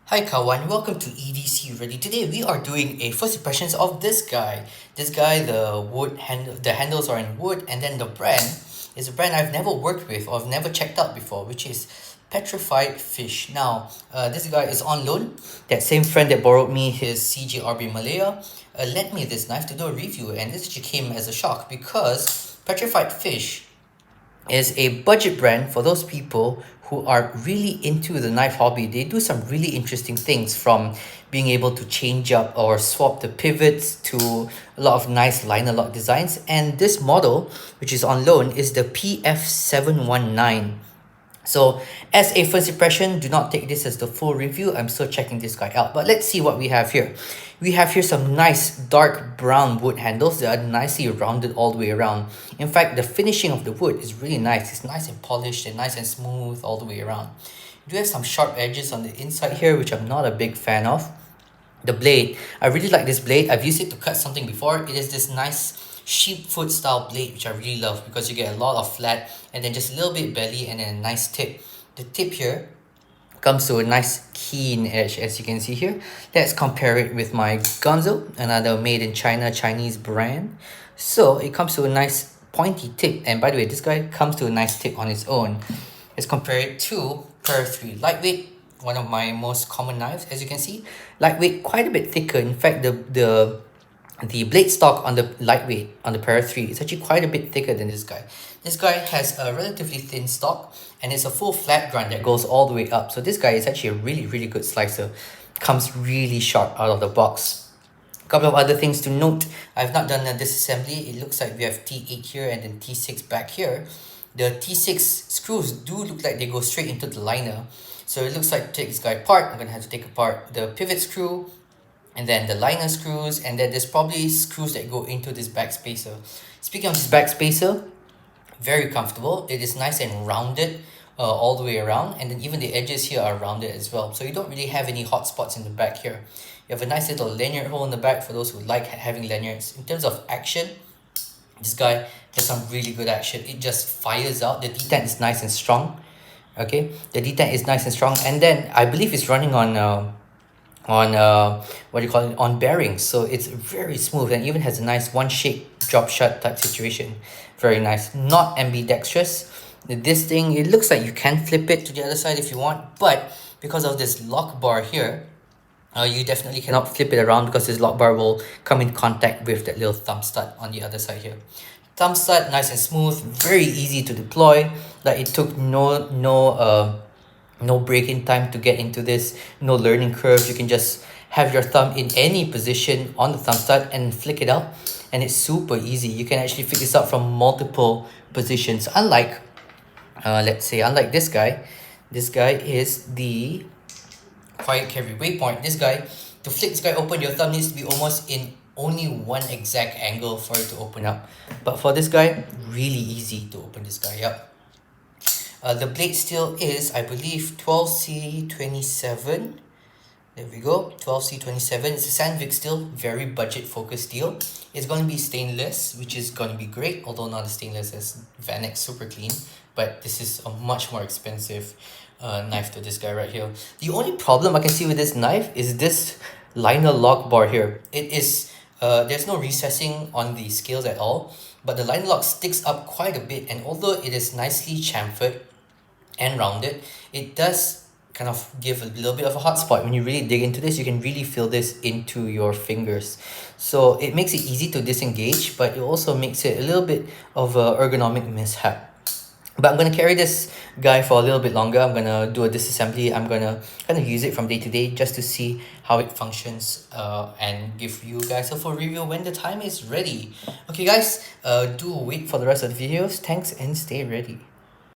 Hi Kawan, welcome to EDCReady. Today we are doing a first impressions of this guy. This guy, the handles are in wood, and then the brand is a brand I've never worked with or I've never checked out before, which is Petrified Fish. Now, this guy is on loan. That same friend that borrowed me his CJRB Malaya lent me this knife to do a review, and this actually came as a shock because Petrified Fish is a budget brand for those people who are really into the knife hobby. They do some really interesting things, from being able to change up or swap the pivots to a lot of nice liner lock designs. And this model, which is on loan, is the PF719. So as a first impression, do not take this as the full review. I'm still checking this guy out. But let's see what we have here. We have here some nice dark brown wood handles that are nicely rounded all the way around. In fact, the finishing of the wood is really nice. It's nice and polished and nice and smooth all the way around. We do have some sharp edges on the inside here, which I'm not a big fan of. The blade, I really like this blade. I've used it to cut something before. It is this nice sheep foot style blade, which I really love because you get a lot of flat and then just a little bit belly and then a nice tip. The tip here comes to a nice keen edge, as you can see here. Let's compare it with my Gonzo, another made in China Chinese brand. So it comes to a nice pointy tip, and by the way, this guy comes to a nice tip on its own. Let's compare it to Per3 lightweight, one of my most common knives. As you can see, lightweight, quite a bit thicker. In fact, the blade stock on the lightweight on the Para 3 is actually quite a bit thicker than this guy. This guy has a relatively thin stock, and it's a full flat grind that goes all the way up. So this guy is actually a really good slicer. Comes really sharp out of the box. A couple of other things to note. I've not done a disassembly. It looks like we have T8 here and then T6 back here. The T6 screws do look like they go straight into the liner. So it looks like to take this guy apart, I'm going to have to take apart the pivot screw, and then the liner screws, and then there's probably screws that go into this back spacer. Speaking of this back spacer, very comfortable. It is nice and rounded all the way around, and then even the edges here are rounded as well. So you don't really have any hot spots in the back here. You have a nice little lanyard hole in the back for those who like having lanyards. In terms of action, this guy has some really good action. It just fires out. The detent is nice and strong. Okay, the detent is nice and strong, and then I believe it's running on what do you call it, on bearings, so it's very smooth and even has a nice one shake drop shut type situation. Very nice, not ambidextrous. This thing, it looks like you can flip it to the other side if you want, but because of this lock bar here, you definitely cannot flip it around because this lock bar will come in contact with that little thumb stud on the other side here. Thumb stud, nice and smooth, very easy to deploy. Like, it took no break-in time to get into this, no learning curve. You can just have your thumb in any position on the thumb stud and flick it out, and it's super easy. You can actually flick this out from multiple positions, unlike unlike this guy. This guy is the quiet carry waypoint. This guy, to flick this guy open, your thumb needs to be almost in only one exact angle for it to open up. But for this guy, really easy to open this guy up. The blade steel is, I believe, 12C27. There we go, 12C27. It's a Sandvik steel, very budget focused steel. It's going to be stainless, which is going to be great, although not as stainless as Vanex Super Clean. But this is a much more expensive knife to this guy right here. The only problem I can see with this knife is this liner lock bar here. It is, there's no recessing on the scales at all, but the liner lock sticks up quite a bit, and although it is nicely chamfered and rounded, it does kind of give a little bit of a hot spot. When you really dig into this, you can really feel this into your fingers. So it makes it easy to disengage, but it also makes it a little bit of a ergonomic mishap. But I'm going to carry this guy for a little bit longer. I'm going to do a disassembly. I'm going to kind of use it from day to day just to see how it functions and give you guys a full review when the time is ready. Okay guys, do wait for the rest of the videos. Thanks and stay ready.